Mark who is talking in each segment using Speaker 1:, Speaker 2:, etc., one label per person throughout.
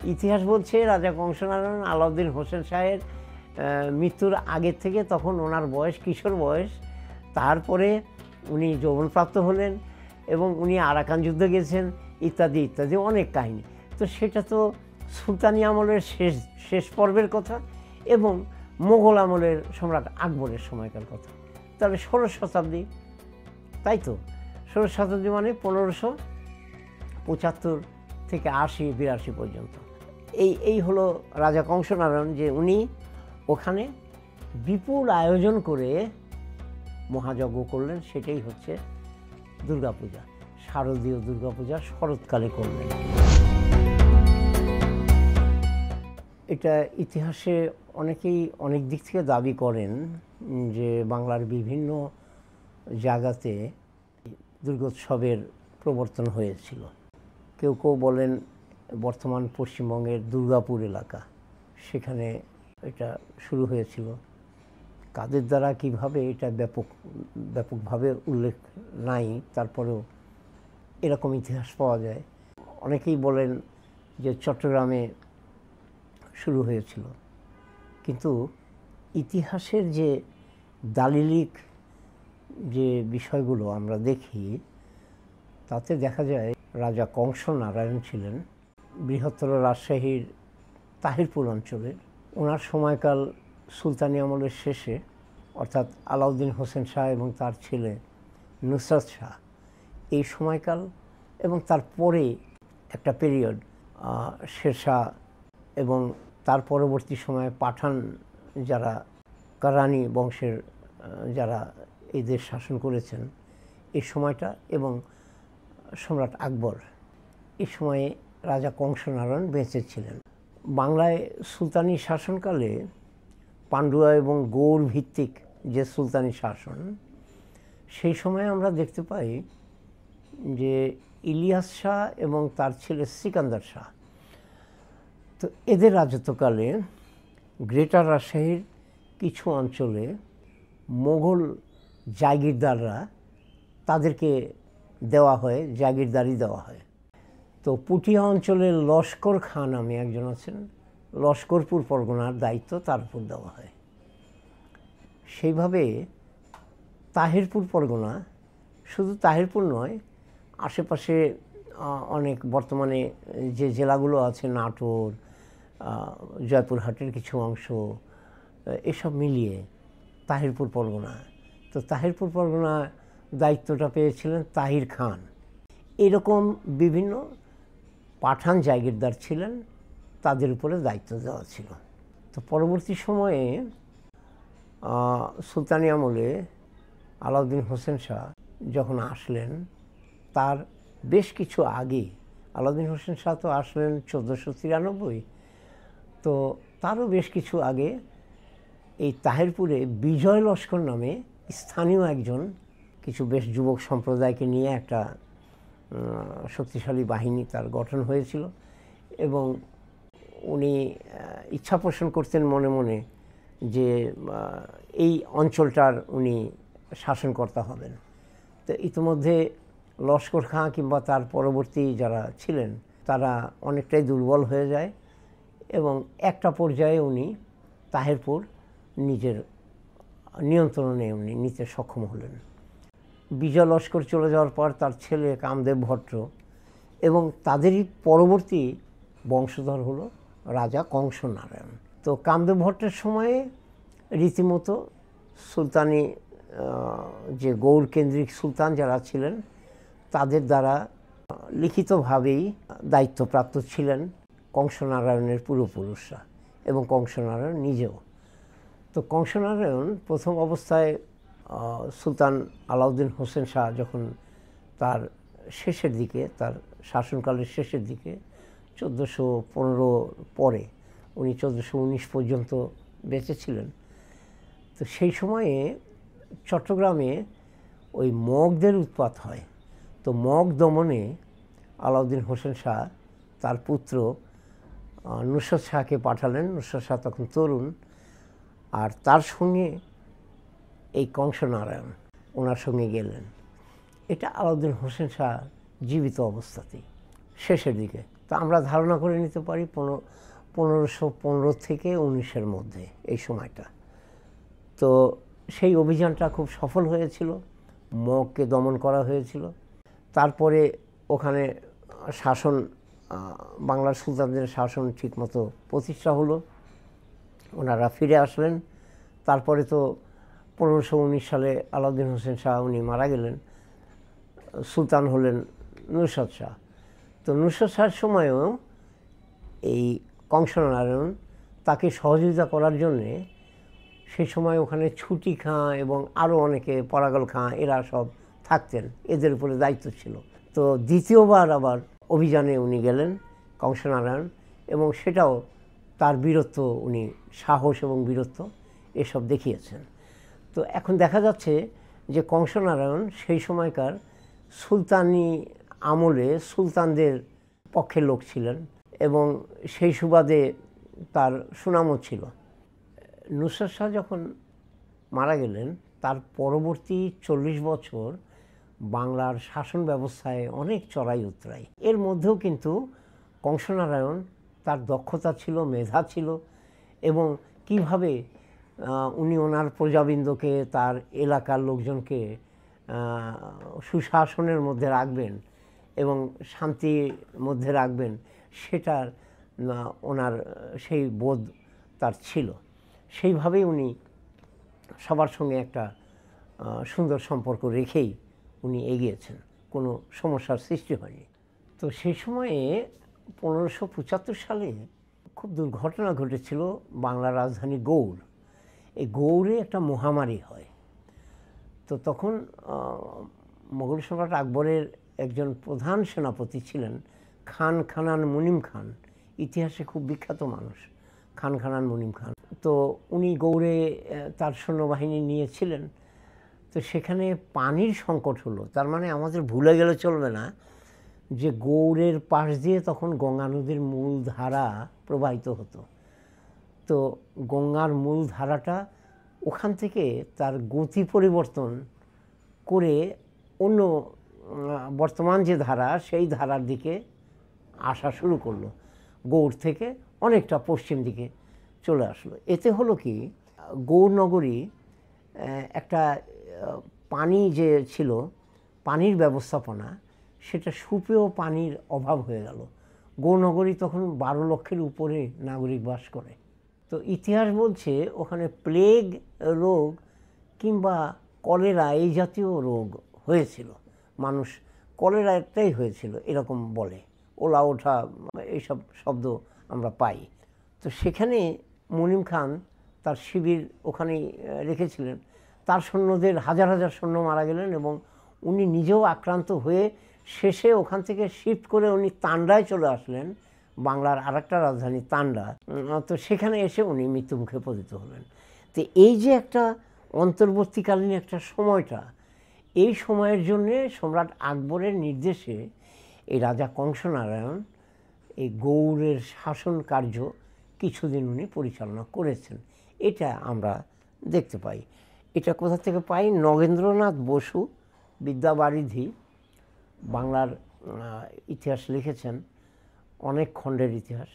Speaker 1: ইতিহাস বলছে রাজা কংসনারায়ণ আলাউদ্দিন হোসেন শাহের মৃত্যুর আগের থেকে তখন ওনার বয়স কিশোর বয়স, তারপরে উনি যৌবনপ্রাপ্ত হলেন এবং উনি আরাকান যুদ্ধে গেছেন ইত্যাদি ইত্যাদি অনেক কাহিনী। তো সেটা তো সুলতানি আমলের শেষ পর্বের কথা এবং মোগল আমলের সম্রাট আকবরের সময়কার কথা। তাহলে ১৬শ শতাব্দী, তাই তো ১৬শ শতাব্দী মানে ১৫৭৫ থেকে ৮০-৮২ পর্যন্ত। এই হলো রাজা কংসনারায়ণ, যে উনি ওখানে বিপুল আয়োজন করে মহাযজ্ঞ করলেন। সেটাই হচ্ছে দুর্গাপূজা, শারদীয় দুর্গাপূজা শরৎকালে করলেন। এটা ইতিহাসে অনেকেই অনেক দিক থেকে দাবি করেন যে বাংলার বিভিন্ন জায়গাতে দুর্গোৎসবের প্রবর্তন হয়েছিল। কেউ কেউ বলেন বর্তমান পশ্চিমবঙ্গের দুর্গাপুর এলাকা, সেখানে এটা শুরু হয়েছিল। কাদের দ্বারা কিভাবে এটা ব্যাপকভাবে উল্লেখ নাই, তারপরেও এরকম ইতিহাস পাওয়া যায়। অনেকেই বলেন যে চট্টগ্রামে শুরু হয়েছিল, কিন্তু ইতিহাসের যে দালিলিক যে বিষয়গুলো আমরা দেখি তাতে দেখা যায় রাজা কংস নারায়ণ ছিলেন বৃহত্তর রাজশাহীর তাহিরপুর অঞ্চলের। ওনার সময়কাল সুলতানি আমলের শেষে, অর্থাৎ আলাউদ্দিন হোসেন শাহ এবং তার ছেলে নুসরত শাহ, এই সময়কাল এবং তারপরে একটা পিরিয়ড শেরশাহ এবং তার পরবর্তী সময়ে পাঠান যারা কারানি বংশের যারা এই দেশ শাসন করেছেন এই সময়টা, এবং সম্রাট আকবর, এই সময়ে রাজা কংসনারায়ণ বেঁচে ছিলেন। বাংলায় সুলতানি শাসনকালে পান্ডুয়া এবং গৌড় ভিত্তিক যে সুলতানি শাসন, সেই সময়ে আমরা দেখতে পাই যে ইলিয়াস শাহ এবং তার ছেলে সিকান্দার শাহ, তো এদের রাজত্বকালে গ্রেটার রাজশাহীর কিছু অঞ্চলে মোগল জাগিরদাররা তাদেরকে দেওয়া হয়, জাগিরদারি দেওয়া হয়। তো পুঠিয়া অঞ্চলের লস্কর খাঁ নামে একজন আছেন, লস্করপুর পরগনার দায়িত্ব তার উপর দেওয়া হয়। সেইভাবে তাহিরপুর পরগনা, শুধু তাহিরপুর নয়, আশেপাশে অনেক বর্তমানে যে জেলাগুলো আছে, নাটোর, জয়পুরহাটের কিছু অংশ, এসব মিলিয়ে তাহিরপুর পরগনা। তো তাহিরপুর পরগনা দায়িত্বটা পেয়েছিলেন তাহির খান। এরকম বিভিন্ন পাঠান জাগিরদার ছিলেন, তাদের উপরে দায়িত্ব দেওয়া ছিল। তো পরবর্তী সময়ে সুলতানি আমলে আলাউদ্দিন হোসেন শাহ যখন আসলেন, তার বেশ কিছু আগে, আলাউদ্দিন হোসেন শাহ তো আসলেন 1493, তো তারও বেশ কিছু আগে এই তাহিরপুরে বিজয় লস্কর নামে স্থানীয় একজন কিছু বেশ যুবক সম্প্রদায়কে নিয়ে একটা শক্তিশালী বাহিনী তার গঠন হয়েছিল, এবং উনি ইচ্ছা পোষণ করতেন মনে মনে যে এই অঞ্চলটার উনি শাসনকর্তা হবেন। তো ইতিমধ্যে লস্কর খাঁ কিংবা তার পরবর্তী যারা ছিলেন তারা অনেকটাই দুর্বল হয়ে যায়, এবং একটা পর্যায়ে উনি তাহিরপুর নিজের নিয়ন্ত্রণে উনি নিতে সক্ষম হলেন। বিজয় লস্কর চলে যাওয়ার পর তার ছেলে কামদেব ভট্ট এবং তাদেরই পরবর্তী বংশধর হলো রাজা কংস নারায়ণ। তো কামদেব ভট্টের সময়ে রীতিমতো সুলতানি যে গৌড় কেন্দ্রিক সুলতান যারা ছিলেন তাদের দ্বারা লিখিতভাবেই দায়িত্বপ্রাপ্ত ছিলেন কংসনারায়ণের পূর্বপুরুষরা এবং কংসনারায়ণ নিজেও। তো কংসনারায়ণ প্রথম অবস্থায় সুলতান আলাউদ্দিন হোসেন শাহ যখন তার শেষের দিকে, তার শাসনকালের শেষের দিকে 1415 পরে, উনি 1419 পর্যন্ত বেঁচে ছিলেন। তো সেই সময়ে চট্টগ্রামে ওই মগদের উৎপাত হয়। তো মগ দমনে আলাউদ্দিন হোসেন শাহ তার পুত্র নুসরত শাহকে পাঠালেন। নুসরত শাহ তখন তরুণ, আর তার সঙ্গে এই কংসনারায়ণ ওনার সঙ্গে গেলেন। এটা আলাউদ্দিন হোসেন শাহ জীবিত অবস্থাতেই শেষের দিকে। তো আমরা ধারণা করে নিতে পারি 1515 থেকে 19-এর মধ্যে এই সময়টা। তো সেই অভিযানটা খুব সফল হয়েছিল, মগকে দমন করা হয়েছিল। তারপরে ওখানে শাসন, বাংলার সুলতানদের শাসন ঠিকমতো প্রতিষ্ঠা হলো, ওনারা ফিরে আসলেন। তারপরে তো 1519 সালে আলাউদ্দিন হোসেন শাহ উনি মারা গেলেন, সুলতান হলেন নুসরত শাহ। তো নুসরত শাহের সময়ও এই কংসনারায়ণ তাকে সহযোগিতা করার জন্যে সেই সময় ওখানে ছুটি খাঁ এবং আরও অনেকে, পরাগল খাঁ, এরা সব থাকতেন, এদের উপরে দায়িত্ব ছিল। তো দ্বিতীয়বার আবার অভিযানে উনি গেলেন কংসনারায়ণ, এবং সেটাও তার বীরত্ব, উনি সাহস এবং বীরত্ব এসব দেখিয়েছেন। তো এখন দেখা যাচ্ছে যে কংসনারায়ণ সেই সময়কার সুলতানি আমলে সুলতানদের পক্ষের লোক ছিলেন এবং সেই সুবাদে তার সুনামও ছিল। নুসরত শাহ যখন মারা গেলেন, তার পরবর্তী 40 বছর বাংলার শাসন ব্যবস্থায় অনেক চড়াই উতরাই। এর মধ্যেও কিন্তু কংসনারায়ণ, তার দক্ষতা ছিল, মেধা ছিল, এবং কিভাবে উনি ওনার প্রজাবৃন্দকে, তার এলাকার লোকজনকে সুশাসনের মধ্যে রাখবেন এবং শান্তির মধ্যে রাখবেন, সেটার ওনার সেই বোধ তার ছিল। সেইভাবেই উনি সবার সঙ্গে একটা সুন্দর সম্পর্ক রেখেই উনি এগিয়েছেন, কোনো সমস্যার সৃষ্টি হয়নি। তো সেই সময়ে 1575 সালে খুব দুর্ঘটনা ঘটেছিল বাংলার রাজধানী গৌড়। এই গৌড়ে একটা মহামারী হয়। তো তখন মোগল সম্রাট আকবরের একজন প্রধান সেনাপতি ছিলেন খান খানান মুনিম খান, ইতিহাসে খুব বিখ্যাত মানুষ খান খানান মুনিম খান। তো উনি গৌড়ে তার সৈন্যবাহিনী নিয়েছিলেন। তো সেখানে পানির সংকট হলো। তার মানে আমাদের ভুলে গেলে চলবে না যে গৌড়ের পাশ দিয়ে তখন গঙ্গা নদীর মূল ধারা প্রবাহিত হতো। তো গঙ্গার মূল ধারাটা ওখান থেকে তার গতি পরিবর্তন করে অন্য বর্তমান যে ধারা, সেই ধারার দিকে আসা শুরু করলো। গৌড় থেকে অনেকটা পশ্চিম দিকে চলে আসলো। এতে হলো কি, গৌড় নগরী একটা পানি যে ছিল, পানির ব্যবস্থাপনা, সেটা সুপেয় পানির অভাব হয়ে গেল। গৌড় নগরী তখন 12 লক্ষের উপরে নাগরিক বাস করে। তো ইতিহাস বলছে ওখানে প্লেগ রোগ কিংবা কলেরা এই জাতীয় রোগ হয়েছিল, মানুষ কলেরা একটাই হয়েছিল এরকম বলে, ওলা ওঠা এইসব শব্দ আমরা পাই। তো সেখানে মুনিম খান তার শিবির ওখানেই রেখেছিলেন। তার সৈন্যদের হাজার হাজার সৈন্য মারা গেলেন এবং উনি নিজেও আক্রান্ত হয়ে শেষে ওখান থেকে শিফট করে উনি তান্ডায় চলে আসলেন, বাংলার আরেকটা রাজধানী তান্ডা। তো সেখানে এসে উনি মৃত্যুমুখে পতিত হলেন। তো এই যে একটা অন্তর্বর্তীকালীন একটা সময়টা, এই সময়ের জন্যে সম্রাট আকবরের নির্দেশে এই রাজা কংসনারায়ণ এই গৌড়ের শাসন কার্য কিছুদিন উনি পরিচালনা করেছেন, এটা আমরা দেখতে পাই। এটা কোথা থেকে পাই? নগেন্দ্রনাথ বসু বিদ্যাবারিধি বাংলার ইতিহাস লিখেছেন, অনেক খণ্ডের ইতিহাস,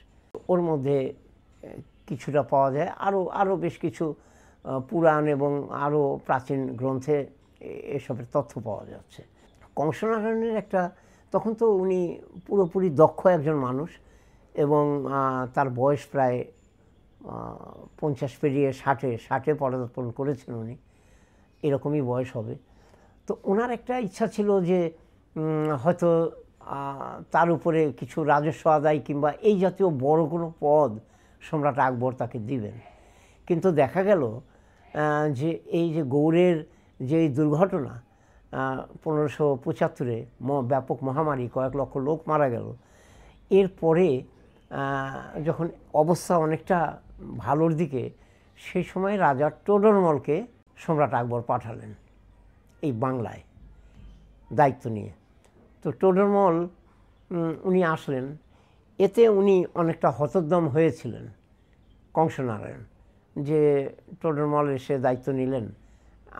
Speaker 1: ওর মধ্যে কিছুটা পাওয়া যায়। আরও বেশ কিছু পুরাণ এবং আরও প্রাচীন গ্রন্থে এসবের তথ্য পাওয়া যাচ্ছে। কংসনারায়ণের একটা, তখন তো উনি পুরোপুরি দক্ষ একজন মানুষ এবং তার বয়স প্রায় 50 পেরিয়ে 60-এ পদার্পণ করেছেন উনি, এরকমই বয়স হবে। তো ওনার একটা ইচ্ছা ছিল যে হয়তো তার উপরে কিছু রাজস্ব আদায় কিংবা এই জাতীয় বড় কোনো পদ সম্রাট আকবর তাকে দিবেন। কিন্তু দেখা গেল যে এই যে গৌড়ের যে দুর্ঘটনা 1575-এ ব্যাপক মহামারী, কয়েক লক্ষ লোক মারা গেল, এরপরে যখন অবস্থা অনেকটা ভালোর দিকে, সেই সময় রাজা টোডরমলকে সম্রাট আকবর পাঠালেন এই বাংলায় দায়িত্ব নিয়ে। তো টোডরমল উনি আসলেন, এতে উনি অনেকটা হতোদ্যম হয়েছিলেন কংসনারায়ণ, যে টোডরমল এসে দায়িত্ব নিলেন,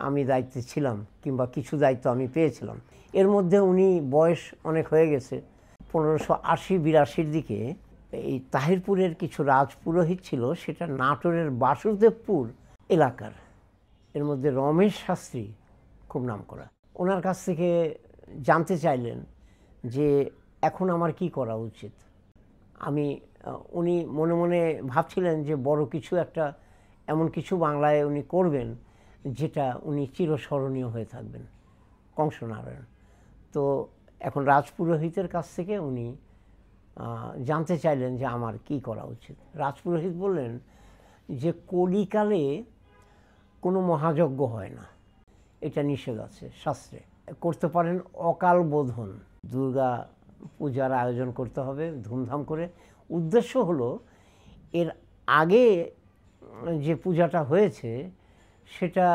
Speaker 1: আমি দায়িত্বে ছিলাম কিংবা কিছু দায়িত্ব আমি পেয়েছিলাম। এর মধ্যে উনি বয়স অনেক হয়ে গেছে, 1580-82 দিকে এই তাহিরপুরের কিছু রাজপুরোহিত ছিল, সেটা নাটোরের বাসুদেবপুর এলাকার। এর মধ্যে রমেশ শাস্ত্রী খুব নামকরা। ওনার কাছ থেকে জানতে চাইলেন যে এখন আমার কি করা উচিত। উনি মনে মনে ভাবছিলেন যে বড় কিছু একটা, এমন কিছু বাংলায় উনি করবেন যেটা উনি চিরস্মরণীয় হয়ে থাকবেন, কংসনারায়ণ। তো এখন রাজপুরোহিতের কাছ থেকে উনি জানতে চাইলেন যে আমার কি করা উচিত। রাজপুরোহিত বললেন যে কলিকালে কোনো মহাযজ্ঞ হয় না, এটা নিষেধ আছে শাস্ত্রে। করতে পারেন অকাল বোধন, দুর্গা পূজার আয়োজন করতে হবে ধুমধাম করে। উদ্দেশ্য হলো এর আগে যে পূজাটা হয়েছে সেটা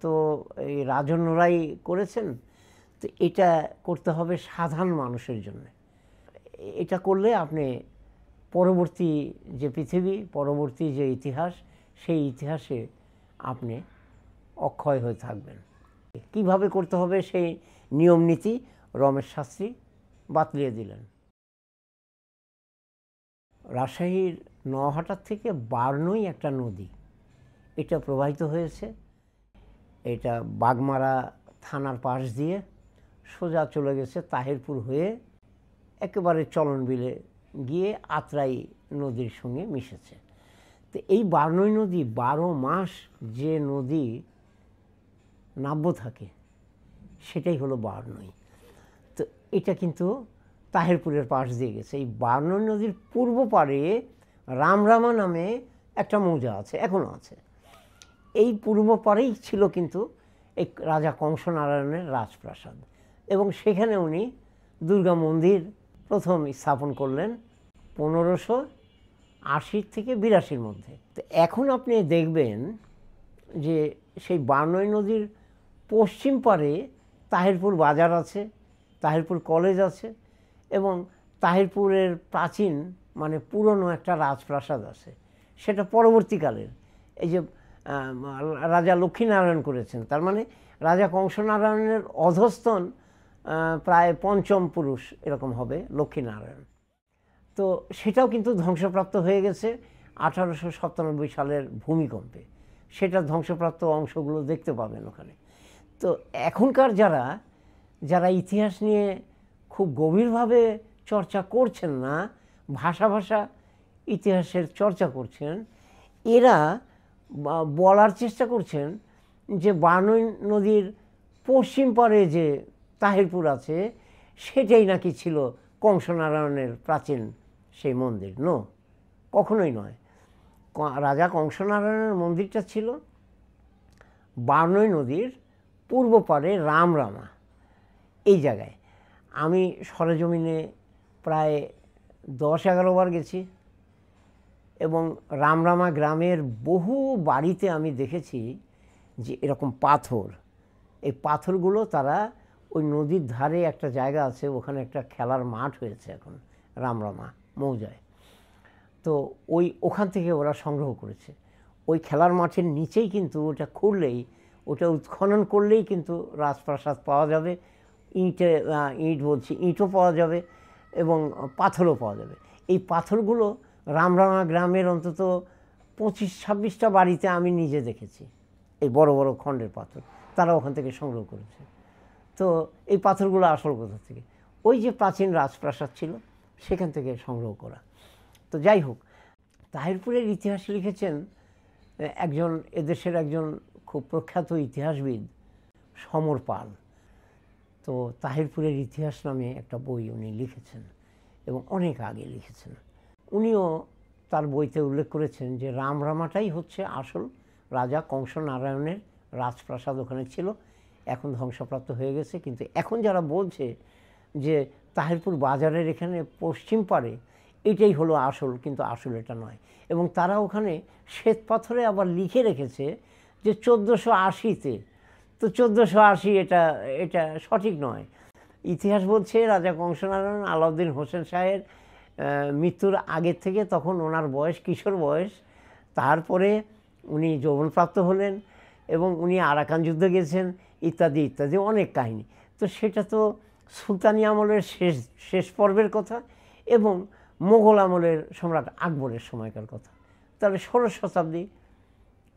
Speaker 1: তো এই রাজন্যরাই করেছেন, তো এটা করতে হবে সাধারণ মানুষের জন্য। এটা করলে আপনি পরবর্তী যে পৃথিবী, পরবর্তী যে ইতিহাস, সেই ইতিহাসে আপনি অক্ষয় হয়ে থাকবেন। কিভাবে করতে হবে সেই নিয়ম নীতি রমেশ শাস্ত্রী বাতলিয়ে দিলেন। রাজশাহীর নওহাটার থেকে বার্নই একটা নদী, এটা প্রবাহিত হয়েছে। এটা বাগমারা থানার পাশ দিয়ে সোজা চলে গেছে তাহিরপুর হয়ে, একেবারে চলনবিলে গিয়ে আত্রাই নদীর সঙ্গে মিশেছে। তো এই বার্নই নদী 12 মাস যে নদী নাব্য থাকে সেটাই হলো বার্নই। তো এটা কিন্তু তাহিরপুরের পাশ দিয়ে গেছে। এই বার্নই নদীর পূর্ব পাড়ে রামরামা নামে একটা মৌজা আছে, এখনও আছে। এই পূর্ব পাড়েই ছিল কিন্তু এই রাজা কংসনারায়ণের রাজপ্রাসাদ, এবং সেখানে উনি দুর্গা মন্দির প্রথম স্থাপন করলেন 1580 থেকে 82 মধ্যে। তো এখন আপনি দেখবেন যে সেই বার্নই নদীর পশ্চিম পাড়ে তাহিরপুর বাজার আছে, তাহিরপুর কলেজ আছে, এবং তাহিরপুরের প্রাচীন মানে পুরনো একটা রাজপ্রাসাদ আছে। সেটা পরবর্তীকালের এই যে রাজা লক্ষ্মীনারায়ণ করেছেন, তার মানে রাজা কংসনারায়ণের অধস্তন প্রায় পঞ্চম পুরুষ এরকম হবে লক্ষ্মীনারায়ণ। তো সেটাও কিন্তু ধ্বংসপ্রাপ্ত হয়ে গেছে 1897 সালের ভূমিকম্পে। সেটা ধ্বংসপ্রাপ্ত অংশগুলো দেখতে পাবেন ওখানে। তো এখনকার যারা ইতিহাস নিয়ে খুব গভীরভাবে চর্চা করছেন না, ভাষা ইতিহাসের চর্চা করছেন, এরা বলার চেষ্টা করছেন যে বার্নই নদীর পশ্চিম পাড়ে যে তাহিরপুর আছে সেটাই নাকি ছিল কংসনারায়ণের প্রাচীন সেই মন্দির। কখনোই নয়। রাজা কংসনারায়ণের মন্দিরটা ছিল বার্নই নদীর পূর্ব পাড়ে রামরামা এই জায়গায়। আমি সরেজমিনে প্রায় 10-11 বার গেছি, এবং রামরামা গ্রামের বহু বাড়িতে আমি দেখেছি যে এরকম পাথর, এই পাথরগুলো তারা ওই নদীর ধারে একটা জায়গা আছে, ওখানে একটা খেলার মাঠ হয়েছে এখন রামরামা মৌজায়। তো ওখান থেকে ওরা সংগ্রহ করেছে। ওই খেলার মাঠের নিচেই কিন্তু ওটা খুঁড়লেই, ওটা উৎখনন করলেই কিন্তু রাজপ্রাসাদ পাওয়া যাবে। ইঁটও পাওয়া যাবে এবং পাথরও পাওয়া যাবে। এই পাথরগুলো রামরামা গ্রামের অন্তত 25-26টা বাড়িতে আমি নিজে দেখেছি, এই বড় বড় খণ্ডের পাথর তারা ওখান থেকে সংগ্রহ করেছে। তো এই পাথরগুলো আসল কোথা থেকে? ওই যে প্রাচীন রাজপ্রাসাদ ছিল সেখান থেকে সংগ্রহ করা। তো যাই হোক, তাহিরপুরের ইতিহাস লিখেছেন এদেশের একজন খুব প্রখ্যাত ইতিহাসবিদ সমর পাল। তো তাহিরপুরের ইতিহাস নামে একটা বই উনি লিখেছেন, এবং অনেক আগে লিখেছেন। উনিও তার বইতে উল্লেখ করেছেন যে রামরামাটাই হচ্ছে আসল রাজা কংসনারায়ণের রাজপ্রাসাদ ওখানে ছিল, এখন ধ্বংসপ্রাপ্ত হয়ে গেছে। কিন্তু এখন যারা বলছে যে তাহিরপুর বাজারের এখানে পশ্চিম পাড়ে এটাই হলো আসল, কিন্তু আসল এটা নয়। এবং তারা ওখানে শ্বেত পাথরে আবার লিখে রেখেছে যে 1480-তে। তো 1480 এটা সঠিক নয়। ইতিহাস বলছে রাজা কংসনারায়ণ আলাউদ্দিন হোসেন শাহের মৃত্যুর আগের থেকে তখন ওনার বয়স কিশোর বয়স, তারপরে উনি যৌবনপ্রাপ্ত হলেন এবং উনি আরাকান যুদ্ধে গেছেন ইত্যাদি ইত্যাদি অনেক কাহিনী। তো সেটা তো সুলতানি আমলের শেষ শেষ পর্বের কথা এবং মোগল আমলের সম্রাট আকবরের সময়কার কথা। তাহলে ১৬শ শতাব্দী,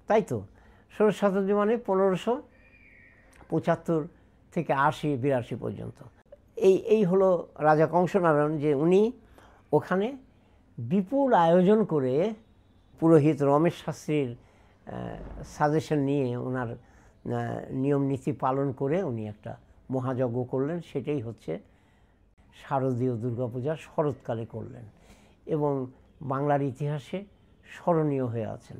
Speaker 1: তাই তো? ১৬শ শতাব্দী মানে ১৫৭৫ থেকে ৮০-৮২ পর্যন্ত। এই হলো রাজা কংসনারায়ণ, যে উনি ওখানে বিপুল আয়োজন করে পুরোহিত রমেশ শাস্ত্রীর সাজেশন নিয়ে, ওনার নিয়ম নীতি পালন করে উনি একটা মহাযজ্ঞ করলেন। সেটাই হচ্ছে শারদীয় দুর্গাপূজা, শরৎকালে করলেন এবং বাংলার ইতিহাসে স্মরণীয় হয়ে আছেন।